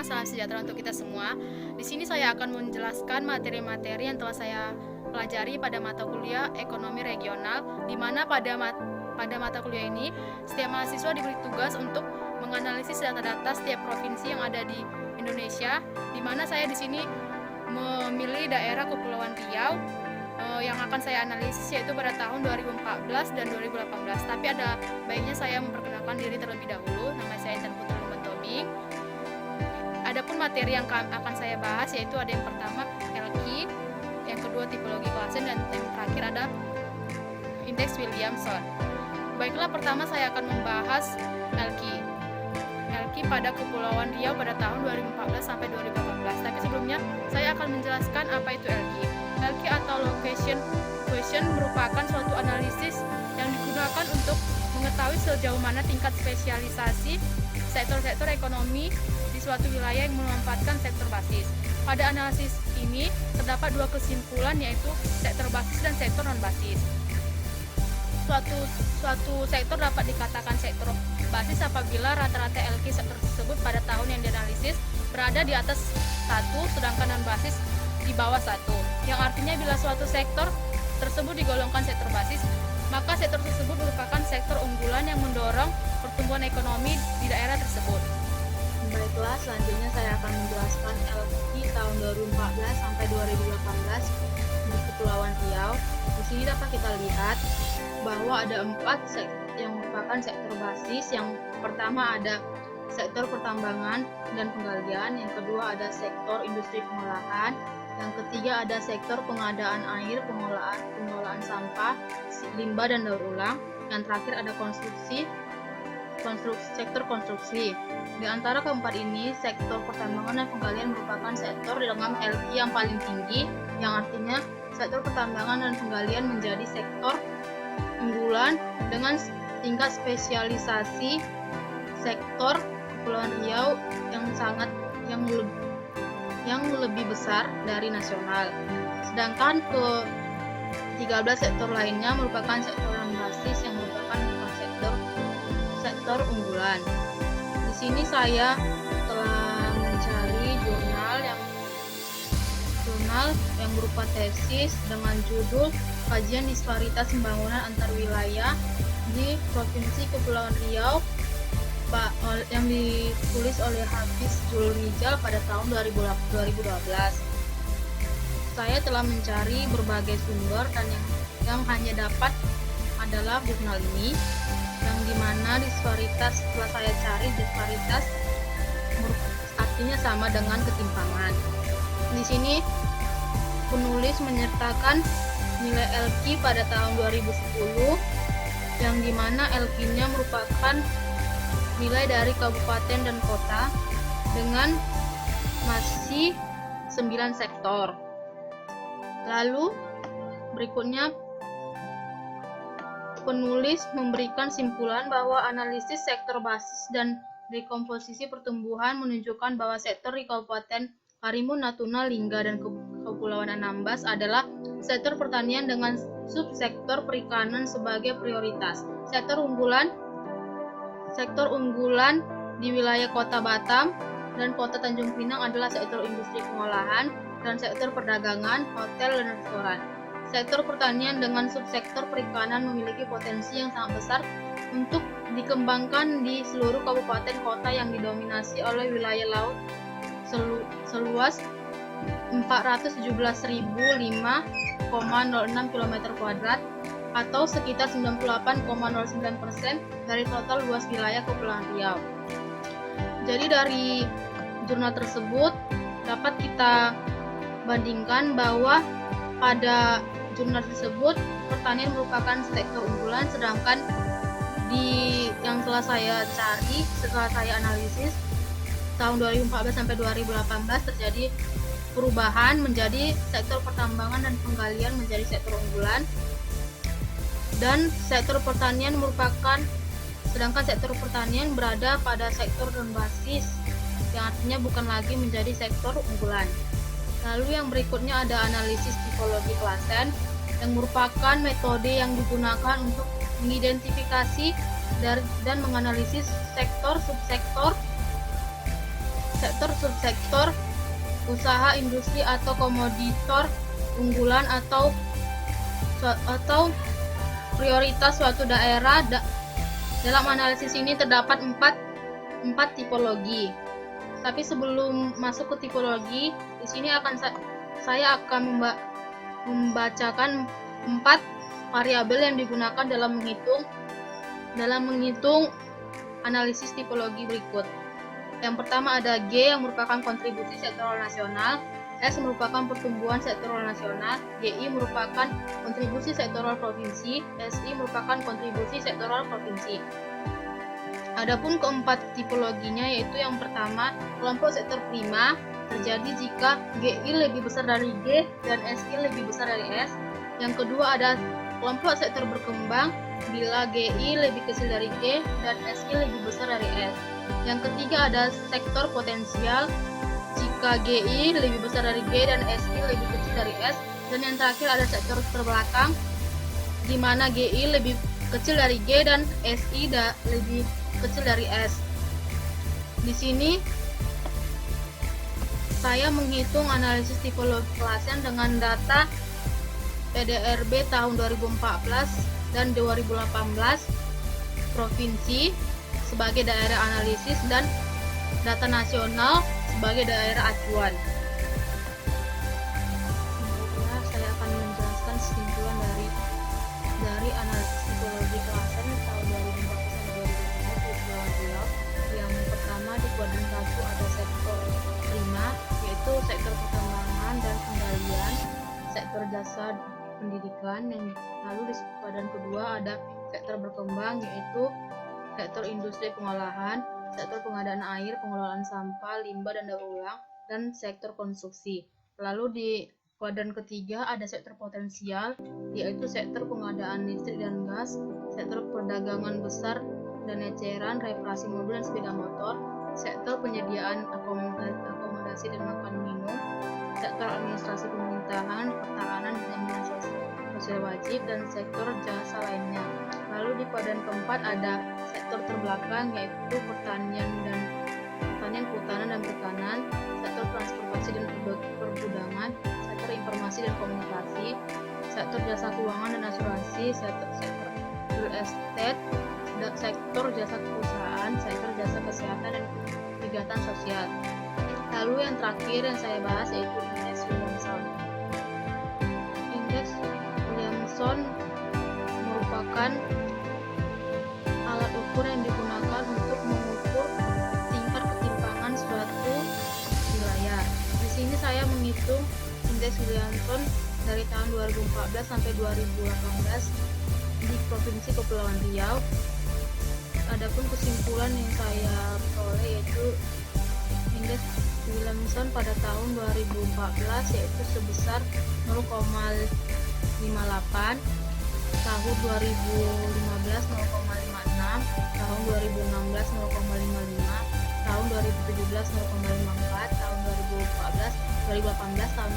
siang, salam sejahtera untuk kita semua. Di sini saya akan menjelaskan materi-materi yang telah saya pelajari pada mata kuliah Ekonomi Regional, di mana pada mata kuliah ini setiap mahasiswa diberi tugas untuk menganalisis data-data setiap provinsi yang ada di Indonesia, di mana saya di sini memilih daerah Kepulauan Riau yang akan saya analisis yaitu pada tahun 2014 dan 2018. Tapi ada baiknya saya memperkenalkan diri terlebih dahulu. Nama saya Intan Putri Luman Tobing. Adapun materi yang akan saya bahas yaitu ada yang pertama LQ, yang kedua tipologi klasen, dan yang terakhir ada indeks Williamson. Baiklah, pertama saya akan membahas LQ. LQ pada Kepulauan Riau pada tahun 2014 sampai 2018. Tapi sebelumnya saya akan menjelaskan apa itu LQ. LQ atau Location Question merupakan suatu analisis yang digunakan untuk mengetahui sejauh mana tingkat spesialisasi sektor-sektor ekonomi di suatu wilayah yang memanfaatkan sektor basis. Pada analisis ini terdapat dua kesimpulan, yaitu sektor basis dan sektor non-basis. Suatu sektor dapat dikatakan sektor basis apabila rata-rata LQ sektor tersebut pada tahun yang dianalisis berada di atas 1, sedangkan non-basis di bawah 1. Yang artinya bila suatu sektor tersebut digolongkan sektor basis, maka sektor tersebut merupakan sektor unggulan yang mendorong pertumbuhan ekonomi di daerah tersebut. Baiklah, selanjutnya saya akan menjelaskan LQ tahun 2014 sampai 2018 di Kepulauan Riau. Di sini dapat kita lihat bahwa ada 4 sektor yang merupakan sektor basis. Yang pertama ada sektor pertambangan dan penggalian, yang kedua ada sektor industri pengolahan, yang ketiga ada sektor pengadaan air, pengelolaan sampah, limbah dan daur ulang, yang terakhir ada sektor konstruksi. Di antara keempat ini, sektor pertambangan dan penggalian merupakan sektor dengan LQ yang paling tinggi, yang artinya sektor pertambangan dan penggalian menjadi sektor unggulan dengan tingkat spesialisasi sektor Kepulauan Riau yang lebih besar dari nasional. Sedangkan ke 13 sektor lainnya merupakan sektor non-basis yang merupakan sektor unggulan. Di sini saya telah mencari jurnal yang berupa tesis dengan judul Kajian Disparitas Pembangunan Antar Wilayah di Provinsi Kepulauan Riau yang ditulis oleh Hafiz Julrijal pada tahun 2012. Saya telah mencari berbagai sumber dan yang hanya dapat adalah jurnal ini, yang dimana disparitas, setelah saya cari, disparitas artinya sama dengan ketimpangan. Di sini penulis menyertakan nilai LQ pada tahun 2010, yang dimana LQ-nya merupakan nilai dari kabupaten dan kota dengan masih 9 sektor. Lalu berikutnya penulis memberikan simpulan bahwa analisis sektor basis dan dekomposisi pertumbuhan menunjukkan bahwa sektor di Kabupaten Karimun, Natuna, Lingga, dan Kepulauan Anambas adalah sektor pertanian dengan subsektor perikanan sebagai prioritas. Sektor unggulan di wilayah Kota Batam dan Kota Tanjung Pinang adalah sektor industri pengolahan dan sektor perdagangan, hotel, dan restoran. Sektor pertanian dengan subsektor perikanan memiliki potensi yang sangat besar untuk dikembangkan di seluruh kabupaten kota yang didominasi oleh wilayah laut seluas 417.005,06 km2 atau sekitar 98,09% dari total luas wilayah Kepulauan Riau. Jadi dari jurnal tersebut dapat kita bandingkan bahwa pada jurnal tersebut pertanian merupakan sektor unggulan, sedangkan yang telah saya cari, setelah saya analisis tahun 2014 sampai 2018 terjadi perubahan menjadi sektor pertambangan dan penggalian menjadi sektor unggulan, dan sedangkan sektor pertanian berada pada sektor non-basis, yang artinya bukan lagi menjadi sektor unggulan. Lalu yang berikutnya ada analisis tipologi klasen, yang merupakan metode yang digunakan untuk mengidentifikasi dan menganalisis sektor, subsektor, sektor-subsektor usaha industri atau komoditor unggulan atau prioritas suatu daerah. Dalam analisis ini terdapat empat tipologi. Tapi sebelum masuk ke tipologi, di sini saya akan membacakan 4 variabel yang digunakan dalam menghitung analisis tipologi berikut. Yang pertama ada G yang merupakan kontribusi sektoral nasional, S merupakan pertumbuhan sektoral nasional, GI merupakan kontribusi sektoral provinsi, SI merupakan kontribusi sektoral provinsi. Adapun keempat tipologinya, yaitu yang pertama kelompok sektor prima terjadi jika GI lebih besar dari G dan SI lebih besar dari S. Yang kedua ada kelompok sektor berkembang bila GI lebih kecil dari G dan SI lebih besar dari S. Yang ketiga ada sektor potensial jika GI lebih besar dari G dan SI lebih kecil dari S. Dan yang terakhir ada sektor terbelakang di mana GI lebih kecil dari G dan SI lebih kecil dari S. Di sini saya menghitung analisis tipologi kelasan dengan data PDRB tahun 2014 dan 2018 provinsi sebagai daerah analisis dan data nasional sebagai daerah acuan. Selanjutnya saya akan menjelaskan kesimpulan dari analisis tipologi kelasan tahun 2014 sampai 2015 di Kepulauan Riau. Yang pertama di kuadran 1 ada sektor prima, yaitu sektor pertambangan dan penggalian, sektor jasa pendidikan. Yang lalu di kuadran kedua ada sektor berkembang, yaitu sektor industri pengolahan, sektor pengadaan air, pengelolaan sampah, limbah dan daur ulang, dan sektor konstruksi. Lalu di kuadran ketiga ada sektor potensial, yaitu sektor pengadaan listrik dan gas, sektor perdagangan besar dan eceran, reparasi mobil dan sepeda motor, sektor penyediaan akomodasi dan makan minum, sektor administrasi pemerintahan, pertahanan dan jaminan sosial wajib, dan sektor jasa lainnya. Lalu di kuadran keempat ada sektor terbelakang, yaitu pertanian, kehutanan dan perikanan, sektor transportasi dan pergudangan, sektor informasi dan komunikasi, sektor jasa keuangan dan asuransi, sektor real estate, sektor jasa perusahaan, sektor jasa kesehatan dan kegiatan sosial. Lalu yang terakhir yang saya bahas yaitu indeks Williamson. Indeks Williamson merupakan alat ukur yang digunakan untuk mengukur tingkat ketimpangan suatu wilayah. Di sini saya menghitung indeks Williamson dari tahun 2014 sampai 2018 di Provinsi Kepulauan Riau. Adapun kesimpulan yang saya peroleh yaitu indeks Williamson pada tahun 2014 yaitu sebesar 0,58, tahun 2015 0,56, tahun 2016 0,55, tahun 2017 0,54, tahun 2018 tahun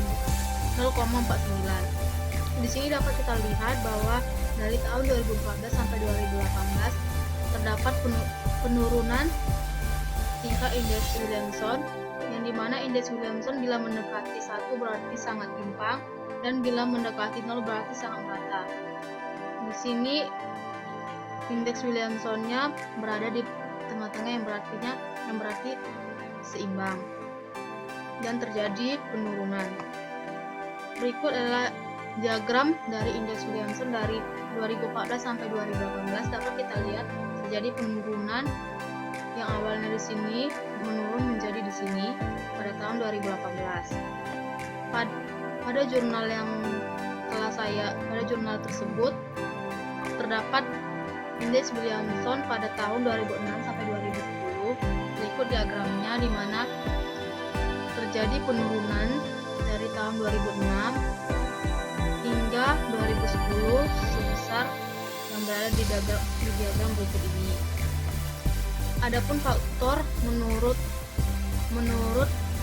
0,49. Di sini dapat kita lihat bahwa dari tahun 2014 sampai 2018 terdapat penurunan tingkat indeks Williamson, yang dimana indeks Williamson bila mendekati 1 berarti sangat timpang dan bila mendekati 0 berarti sangat merata. Di sini indeks Williamsonnya berada di tengah-tengah yang berarti seimbang dan terjadi penurunan. Berikut adalah diagram dari indeks Williamson dari 2014 sampai 2018. Dapat kita lihat terjadi penurunan yang awalnya di sini menurun menjadi di sini pada tahun 2018. Pada jurnal tersebut terdapat indeks Williamson pada tahun 2006 sampai 2010. Berikut diagramnya di mana terjadi penurunan dari tahun 2006 hingga 2010 sebesar yang berada di diagram berikut ini. Adapun faktor menurut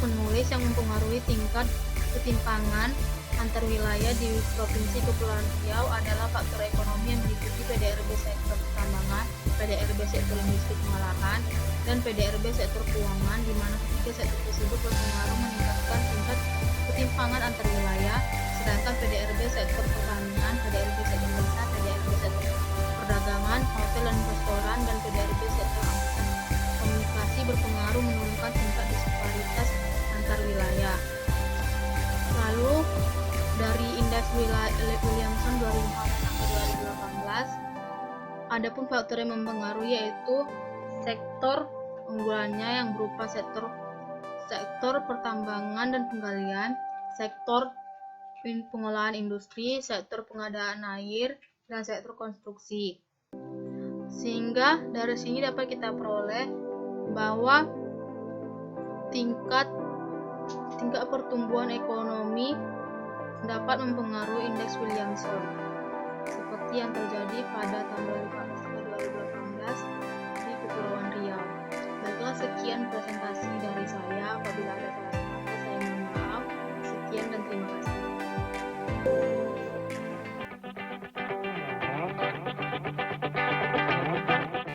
penulis yang mempengaruhi tingkat ketimpangan antar wilayah di Provinsi Kepulauan Riau adalah faktor ekonomi yang meliputi PDRB sektor pertambangan, PDRB sektor industri pengolahan, dan PDRB sektor keuangan, di mana ketiga sektor tersebut berpengaruh meningkatkan tingkat ketimpangan antar wilayah, sedangkan PDRB sektor pertanian, PDRB sektor desa, PDRB sektor perdagangan, hotel dan restoran, dan PDRB sektor komunikasi berpengaruh menurunkan tingkat disparitas antar wilayah. Lalu dari indeks Williamson 2014 sampai 2018, adapun faktor yang mempengaruhi yaitu sektor unggulannya yang berupa sektor pertambangan dan penggalian, sektor pengolahan industri, sektor pengadaan air, dan sektor konstruksi. Sehingga dari sini dapat kita peroleh bahwa tingkat pertumbuhan ekonomi dapat mempengaruhi indeks Williamson seperti yang terjadi pada tahun 2014 sampai 2018 di Kepulauan Riau. Baiklah, sekian presentasi dari saya. Apabila ada salah